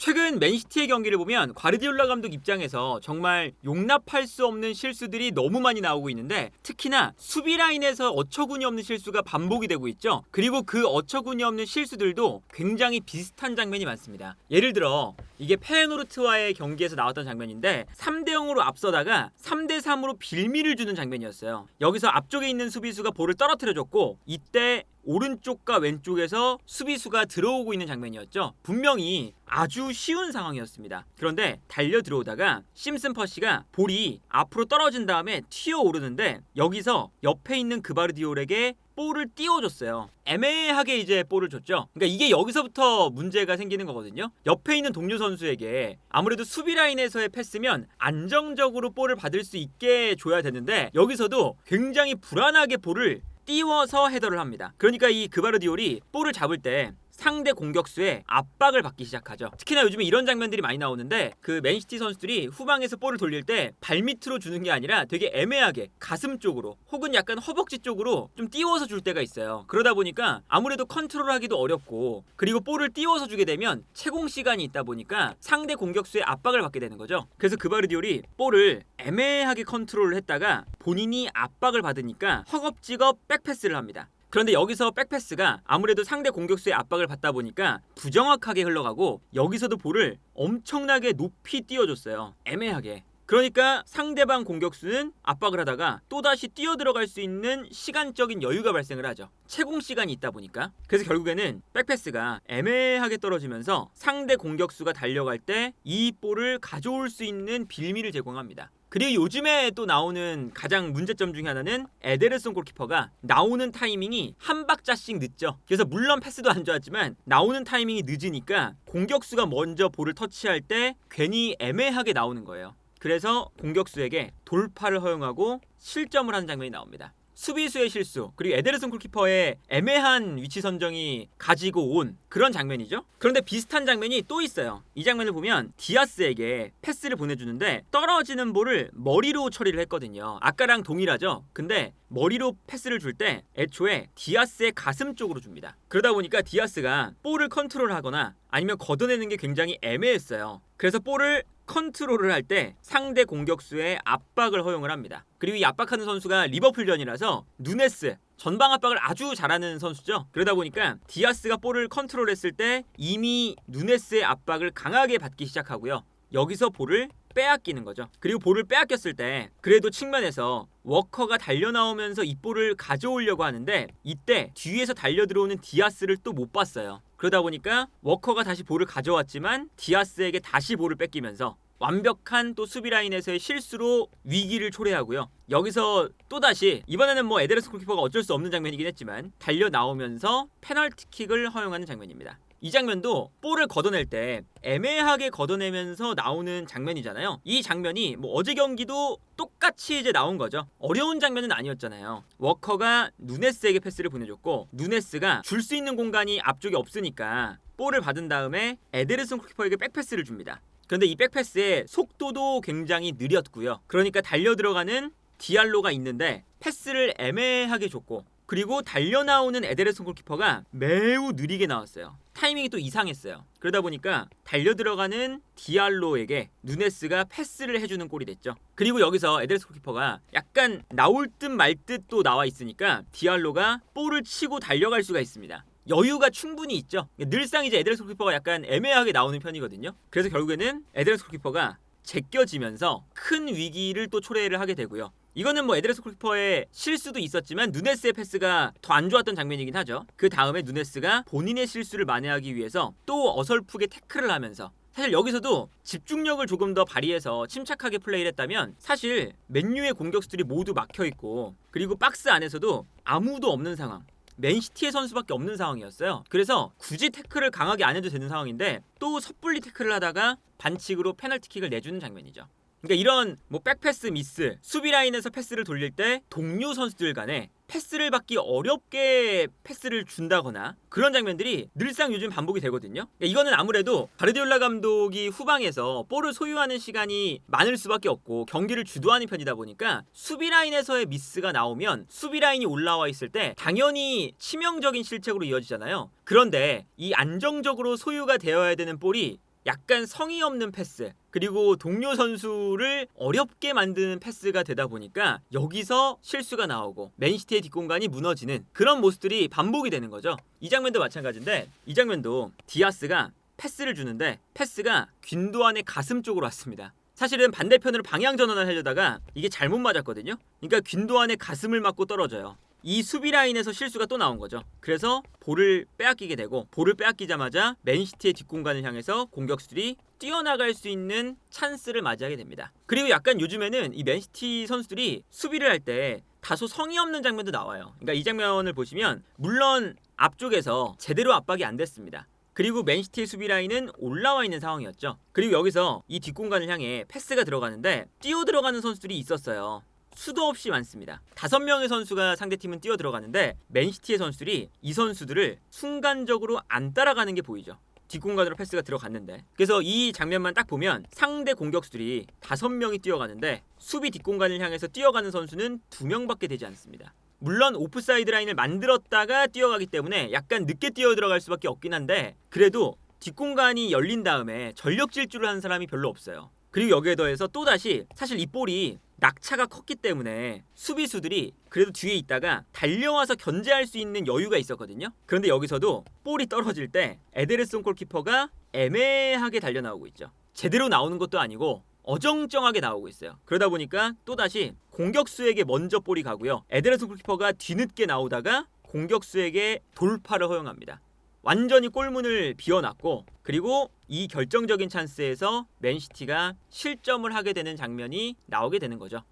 최근 맨시티의 경기를 보면 과르디올라 감독 입장에서 정말 용납할 수 없는 실수들이 너무 많이 나오고 있는데, 특히나 수비 라인에서 어처구니 없는 실수가 반복이 되고 있죠. 그리고 그 어처구니 없는 실수들도 굉장히 비슷한 장면이 많습니다. 예를 들어 이게 페에노르트와의 경기에서 나왔던 장면인데, 3대0으로 앞서다가 3대3으로 빌미를 주는 장면이었어요. 여기서 앞쪽에 있는 수비수가 볼을 떨어뜨려줬고, 이때 오른쪽과 왼쪽에서 수비수가 들어오고 있는 장면이었죠. 분명히 아주 쉬운 상황이었습니다. 그런데 달려 들어오다가 심슨 퍼시가 볼이 앞으로 떨어진 다음에 튀어오르는데, 여기서 옆에 있는 그바르디올에게 볼을 띄워줬어요. 애매하게 이제 볼을 줬죠. 그러니까 이게 여기서부터 문제가 생기는 거거든요. 옆에 있는 동료 선수에게 아무래도 수비 라인에서의 패스면 안정적으로 볼을 받을 수 있게 줘야 되는데, 여기서도 굉장히 불안하게 볼을 띄워서 헤더를 합니다. 그러니까 이 그바르디올이 볼을 잡을 때 상대 공격수의 압박을 받기 시작하죠. 특히나 요즘에 이런 장면들이 많이 나오는데, 그 맨시티 선수들이 후방에서 볼을 돌릴 때 발밑으로 주는 게 아니라 되게 애매하게 가슴 쪽으로 혹은 약간 허벅지 쪽으로 좀 띄워서 줄 때가 있어요. 그러다 보니까 아무래도 컨트롤하기도 어렵고, 그리고 볼을 띄워서 주게 되면 채공 시간이 있다 보니까 상대 공격수의 압박을 받게 되는 거죠. 그래서 그바르디올이 볼을 애매하게 컨트롤을 했다가 본인이 압박을 받으니까 허겁지겁 백패스를 합니다. 그런데 여기서 백패스가 아무래도 상대 공격수의 압박을 받다 보니까 부정확하게 흘러가고, 여기서도 볼을 엄청나게 높이 띄워줬어요. 애매하게. 그러니까 상대방 공격수는 압박을 하다가 또다시 뛰어들어갈 수 있는 시간적인 여유가 발생을 하죠. 채공 시간이 있다 보니까. 그래서 결국에는 백패스가 애매하게 떨어지면서 상대 공격수가 달려갈 때 이 볼을 가져올 수 있는 빌미를 제공합니다. 그리고 요즘에 또 나오는 가장 문제점 중에 하나는 에데르손 골키퍼가 나오는 타이밍이 한 박자씩 늦죠. 그래서 물론 패스도 안 좋았지만 나오는 타이밍이 늦으니까 공격수가 먼저 볼을 터치할 때 괜히 애매하게 나오는 거예요. 그래서 공격수에게 돌파를 허용하고 실점을 하는 장면이 나옵니다. 수비수의 실수, 그리고 에데르슨 골키퍼의 애매한 위치 선정이 가지고 온 그런 장면이죠. 그런데 비슷한 장면이 또 있어요. 이 장면을 보면 디아스에게 패스를 보내주는데 떨어지는 볼을 머리로 처리를 했거든요. 아까랑 동일하죠. 근데 머리로 패스를 줄 때 애초에 디아스의 가슴 쪽으로 줍니다. 그러다 보니까 디아스가 볼을 컨트롤하거나 아니면 걷어내는 게 굉장히 애매했어요. 그래서 볼을 컨트롤을 할 때 상대 공격수의 압박을 허용을 합니다. 그리고 이 압박하는 선수가 리버풀전이라서 누네스, 전방 압박을 아주 잘하는 선수죠. 그러다 보니까 디아스가 볼을 컨트롤했을 때 이미 누네스의 압박을 강하게 받기 시작하고요. 여기서 볼을 빼앗기는 거죠. 그리고 볼을 빼앗겼을 때 그래도 측면에서 워커가 달려나오면서 이 볼을 가져오려고 하는데, 이때 뒤에서 달려들어오는 디아스를 또 못 봤어요. 그러다 보니까 워커가 다시 볼을 가져왔지만 디아스에게 다시 볼을 뺏기면서 완벽한 또 수비 라인에서의 실수로 위기를 초래하고요. 여기서 또다시 이번에는 뭐 에데르슨 골키퍼가 어쩔 수 없는 장면이긴 했지만 달려 나오면서 페널티킥을 허용하는 장면입니다. 이 장면도 볼을 걷어낼 때 애매하게 걷어내면서 나오는 장면이잖아요. 이 장면이 뭐 어제 경기도 똑같이 이제 나온 거죠. 어려운 장면은 아니었잖아요. 워커가 누네스에게 패스를 보내줬고, 누네스가 줄 수 있는 공간이 앞쪽에 없으니까 볼을 받은 다음에 에데르슨 골키퍼에게 백패스를 줍니다. 그런데 이 백패스의 속도도 굉장히 느렸고요. 그러니까 달려 들어가는 디알로가 있는데 패스를 애매하게 줬고, 그리고 달려나오는 에데르슨 골키퍼가 매우 느리게 나왔어요. 타이밍이 또 이상했어요. 그러다 보니까 달려들어가는 디알로에게 누네스가 패스를 해주는 꼴이 됐죠. 그리고 여기서 에데르슨 골키퍼가 약간 나올 듯 말 듯 또 나와 있으니까 디알로가 볼을 치고 달려갈 수가 있습니다. 여유가 충분히 있죠. 늘상 이제 에데르슨 골키퍼가 약간 애매하게 나오는 편이거든요. 그래서 결국에는 에데르슨 골키퍼가 제껴지면서 큰 위기를 또 초래를 하게 되고요. 이거는 뭐 에데르슨 골키퍼의 실수도 있었지만 누네스의 패스가 더 안 좋았던 장면이긴 하죠. 그 다음에 누네스가 본인의 실수를 만회하기 위해서 또 어설프게 태클을 하면서, 사실 여기서도 집중력을 조금 더 발휘해서 침착하게 플레이를 했다면 사실 맨유의 공격수들이 모두 막혀있고, 그리고 박스 안에서도 아무도 없는 상황, 맨시티의 선수밖에 없는 상황이었어요. 그래서 굳이 태클을 강하게 안 해도 되는 상황인데 또 섣불리 태클을 하다가 반칙으로 페널티킥을 내주는 장면이죠. 그러니까 이런 뭐 백패스 미스, 수비 라인에서 패스를 돌릴 때 동료 선수들 간에 패스를 받기 어렵게 패스를 준다거나 그런 장면들이 늘상 요즘 반복이 되거든요. 그러니까 이거는 아무래도 가르디올라 감독이 후방에서 볼을 소유하는 시간이 많을 수밖에 없고 경기를 주도하는 편이다 보니까 수비 라인에서의 미스가 나오면 수비 라인이 올라와 있을 때 당연히 치명적인 실책으로 이어지잖아요. 그런데 이 안정적으로 소유가 되어야 되는 볼이 약간 성의 없는 패스, 그리고 동료 선수를 어렵게 만드는 패스가 되다 보니까 여기서 실수가 나오고 맨시티의 뒷공간이 무너지는 그런 모습들이 반복이 되는 거죠. 이 장면도 마찬가지인데, 이 장면도 디아스가 패스를 주는데 패스가 균도안의 가슴 쪽으로 왔습니다. 사실은 반대편으로 방향 전환을 하려다가 이게 잘못 맞았거든요. 그러니까 균도안의 가슴을 맞고 떨어져요. 이 수비 라인에서 실수가 또 나온 거죠. 그래서 볼을 빼앗기게 되고, 볼을 빼앗기자마자 맨시티의 뒷공간을 향해서 공격수들이 뛰어나갈 수 있는 찬스를 맞이하게 됩니다. 그리고 약간 요즘에는 이 맨시티 선수들이 수비를 할 때 다소 성의 없는 장면도 나와요. 그러니까 이 장면을 보시면 물론 앞쪽에서 제대로 압박이 안 됐습니다. 그리고 맨시티의 수비 라인은 올라와 있는 상황이었죠. 그리고 여기서 이 뒷공간을 향해 패스가 들어가는데 뛰어 들어가는 선수들이 있었어요. 수도 없이 많습니다. 5명의 선수가 상대팀은 뛰어 들어가는데 맨시티의 선수들이 이 선수들을 순간적으로 안 따라가는 게 보이죠. 뒷공간으로 패스가 들어갔는데. 그래서 이 장면만 딱 보면 상대 공격수들이 5명이 뛰어가는데 수비 뒷공간을 향해서 뛰어가는 선수는 2명밖에 되지 않습니다. 물론 오프사이드 라인을 만들었다가 뛰어가기 때문에 약간 늦게 뛰어 들어갈 수밖에 없긴 한데, 그래도 뒷공간이 열린 다음에 전력 질주를 하는 사람이 별로 없어요. 그리고 여기에 더해서 또다시 사실 이 볼이 낙차가 컸기 때문에 수비수들이 그래도 뒤에 있다가 달려와서 견제할 수 있는 여유가 있었거든요. 그런데 여기서도 볼이 떨어질 때 에데르송 골키퍼가 애매하게 달려나오고 있죠. 제대로 나오는 것도 아니고 어정쩡하게 나오고 있어요. 그러다 보니까 또다시 공격수에게 먼저 볼이 가고요. 에데르송 골키퍼가 뒤늦게 나오다가 공격수에게 돌파를 허용합니다. 완전히 골문을 비워놨고, 그리고 이 결정적인 찬스에서 맨시티가 실점을 하게 되는 장면이 나오게 되는 거죠.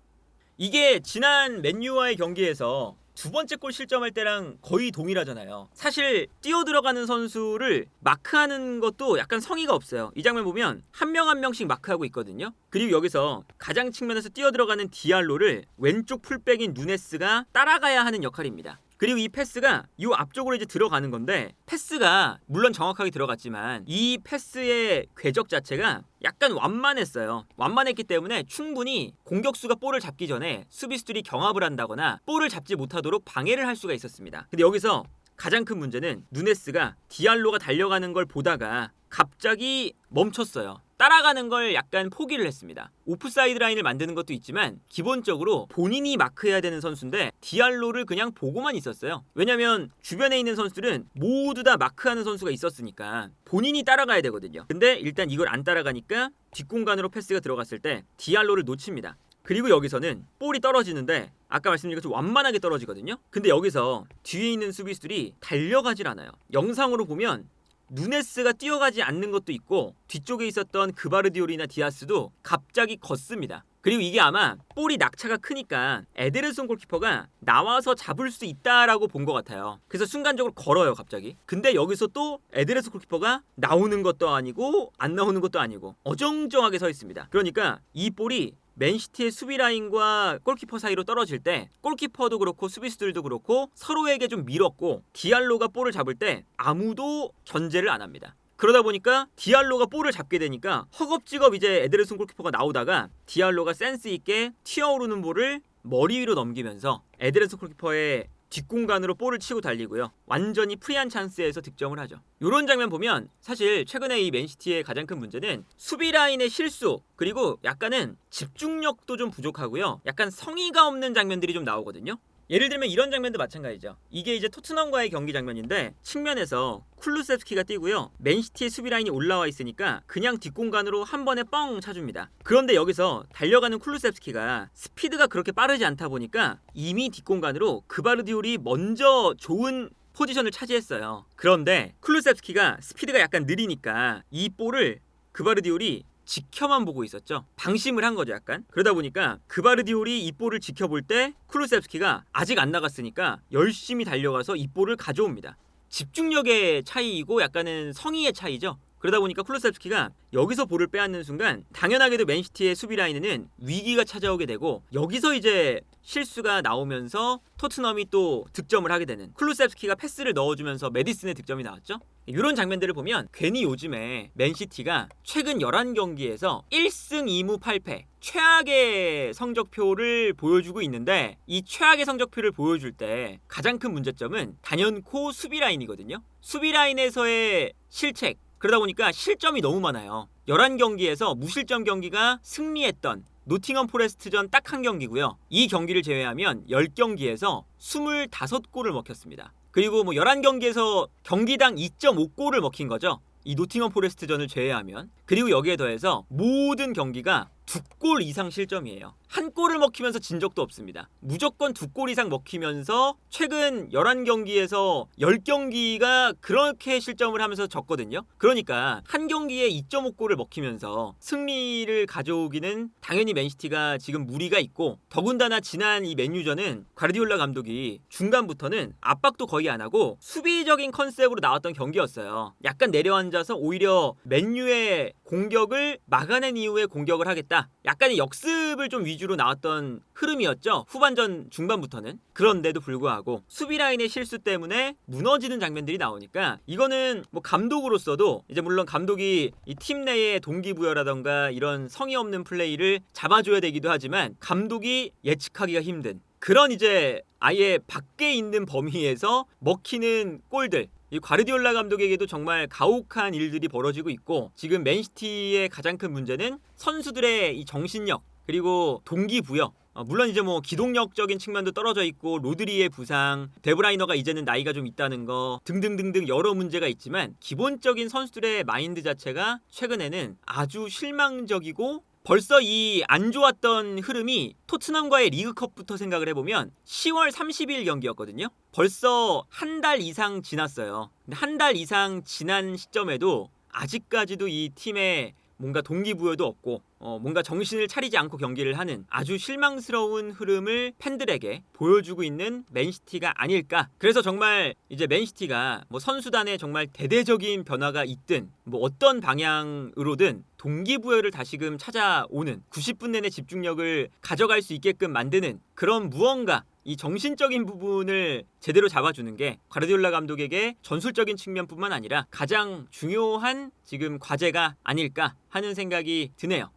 이게 지난 맨유와의 경기에서 두 번째 골 실점할 때랑 거의 동일하잖아요. 사실 뛰어 들어가는 선수를 마크하는 것도 약간 성의가 없어요. 이 장면 보면 한 명 한 명씩 마크하고 있거든요. 그리고 여기서 가장 측면에서 뛰어 들어가는 디알로를 왼쪽 풀백인 누네스가 따라가야 하는 역할입니다. 그리고 이 패스가 이 앞쪽으로 이제 들어가는 건데, 패스가 물론 정확하게 들어갔지만 이 패스의 궤적 자체가 약간 완만했어요. 완만했기 때문에 충분히 공격수가 볼을 잡기 전에 수비수들이 경합을 한다거나 볼을 잡지 못하도록 방해를 할 수가 있었습니다. 근데 여기서 가장 큰 문제는 누네스가 디알로가 달려가는 걸 보다가 갑자기 멈췄어요. 따라가는 걸 약간 포기를 했습니다. 오프사이드 라인을 만드는 것도 있지만 기본적으로 본인이 마크해야 되는 선수인데 디알로를 그냥 보고만 있었어요. 왜냐면 주변에 있는 선수들은 모두 다 마크하는 선수가 있었으니까 본인이 따라가야 되거든요. 근데 일단 이걸 안 따라가니까 뒷공간으로 패스가 들어갔을 때 디알로를 놓칩니다. 그리고 여기서는 볼이 떨어지는데 아까 말씀드린 것처럼 완만하게 떨어지거든요. 근데 여기서 뒤에 있는 수비수들이 달려가질 않아요. 영상으로 보면 누네스가 뛰어가지 않는 것도 있고 뒤쪽에 있었던 그바르디올이나 디아스도 갑자기 걷습니다. 그리고 이게 아마 볼이 낙차가 크니까 에데르송 골키퍼가 나와서 잡을 수 있다라고 본 것 같아요. 그래서 순간적으로 걸어요 갑자기. 근데 여기서 또 에데르송 골키퍼가 나오는 것도 아니고 안 나오는 것도 아니고 어정쩡하게 서 있습니다. 그러니까 이 볼이 맨시티의 수비 라인과 골키퍼 사이로 떨어질 때 골키퍼도 그렇고 수비수들도 그렇고 서로에게 좀 밀었고, 디알로가 볼을 잡을 때 아무도 견제를 안 합니다. 그러다 보니까 디알로가 볼을 잡게 되니까 허겁지겁 이제 에데르송 골키퍼가 나오다가 디알로가 센스 있게 튀어오르는 볼을 머리 위로 넘기면서 에데르송 골키퍼의 뒷공간으로 볼을 치고 달리고요. 완전히 프리한 찬스에서 득점을 하죠. 이런 장면 보면 사실 최근에 이 맨시티의 가장 큰 문제는 수비 라인의 실수, 그리고 약간은 집중력도 좀 부족하고요. 약간 성의가 없는 장면들이 좀 나오거든요. 예를 들면 이런 장면도 마찬가지죠. 이게 이제 토트넘과의 경기 장면인데 측면에서 쿨루셉스키가 뛰고요. 맨시티의 수비 라인이 올라와 있으니까 그냥 뒷공간으로 한 번에 뻥 차줍니다. 그런데 여기서 달려가는 쿨루셉스키가 스피드가 그렇게 빠르지 않다 보니까 이미 뒷공간으로 그바르디올이 먼저 좋은 포지션을 차지했어요. 그런데 쿨루셉스키가 스피드가 약간 느리니까 이 볼을 그바르디올이 지켜만 보고 있었죠. 방심을 한 거죠 약간. 그러다 보니까 그바르디올이 이 볼을 지켜볼 때 쿨루셉스키가 아직 안 나갔으니까 열심히 달려가서 이 볼을 가져옵니다. 집중력의 차이이고 약간은 성의의 차이죠. 그러다 보니까 쿨루셉스키가 여기서 볼을 빼앗는 순간 당연하게도 맨시티의 수비 라인에는 위기가 찾아오게 되고, 여기서 이제 실수가 나오면서 토트넘이 또 득점을 하게 되는, 쿨루셉스키가 패스를 넣어주면서 메디슨의 득점이 나왔죠. 이런 장면들을 보면 괜히 요즘에 맨시티가 최근 11경기에서 1승 2무 8패 최악의 성적표를 보여주고 있는데, 이 최악의 성적표를 보여줄 때 가장 큰 문제점은 단연코 수비 라인이거든요. 수비 라인에서의 실책, 그러다 보니까 실점이 너무 많아요. 11경기에서 무실점 경기가 승리했던 노팅엄 포레스트전 딱 한 경기고요. 이 경기를 제외하면 10경기에서 25골을 먹혔습니다. 그리고 11경기에서 경기당 2.5골을 먹힌 거죠. 이 노팅엄 포레스트전을 제외하면. 그리고 여기에 더해서 모든 경기가 2골 이상 실점이에요. 한 골을 먹히면서 진 적도 없습니다. 무조건 2골 이상 먹히면서 최근 11경기에서 10경기가 그렇게 실점을 하면서 졌거든요. 그러니까 한 경기에 2.5골을 먹히면서 승리를 가져오기는 당연히 맨시티가 지금 무리가 있고, 더군다나 지난 이 맨유전은 과르디올라 감독이 중간부터는 압박도 거의 안 하고 수비적인 컨셉으로 나왔던 경기였어요. 약간 내려앉아서 오히려 맨유의 공격을 막아낸 이후에 공격을 하겠다. 약간의 역습을 좀 위주로 나왔던 흐름이었죠. 후반전 중반부터는. 그런데도 불구하고 수비 라인의 실수 때문에 무너지는 장면들이 나오니까 이거는 감독으로서도 이제 물론 감독이 이 팀 내의 동기부여라던가 이런 성의 없는 플레이를 잡아줘야 되기도 하지만 감독이 예측하기가 힘든 그런 이제 아예 밖에 있는 범위에서 먹히는 골들, 이 과르디올라 감독에게도 정말 가혹한 일들이 벌어지고 있고, 지금 맨시티의 가장 큰 문제는 선수들의 이 정신력 그리고 동기부여, 물론 이제 기동력적인 측면도 떨어져 있고 로드리의 부상, 데브라이너가 이제는 나이가 좀 있다는 거 등등등등 여러 문제가 있지만 기본적인 선수들의 마인드 자체가 최근에는 아주 실망적이고, 벌써 이 안 좋았던 흐름이 토트넘과의 리그컵부터 생각을 해보면 10월 30일 경기였거든요. 벌써 한 달 이상 지났어요. 근데 한 달 이상 지난 시점에도 아직까지도 이 팀에 뭔가 동기부여도 없고 뭔가 정신을 차리지 않고 경기를 하는 아주 실망스러운 흐름을 팬들에게 보여주고 있는 맨시티가 아닐까. 그래서 정말 이제 맨시티가 선수단에 정말 대대적인 변화가 있든 어떤 방향으로든 동기부여를 다시금 찾아오는 90분 내내 집중력을 가져갈 수 있게끔 만드는 그런 무언가, 이 정신적인 부분을 제대로 잡아주는 게 과르디올라 감독에게 전술적인 측면뿐만 아니라 가장 중요한 지금 과제가 아닐까 하는 생각이 드네요.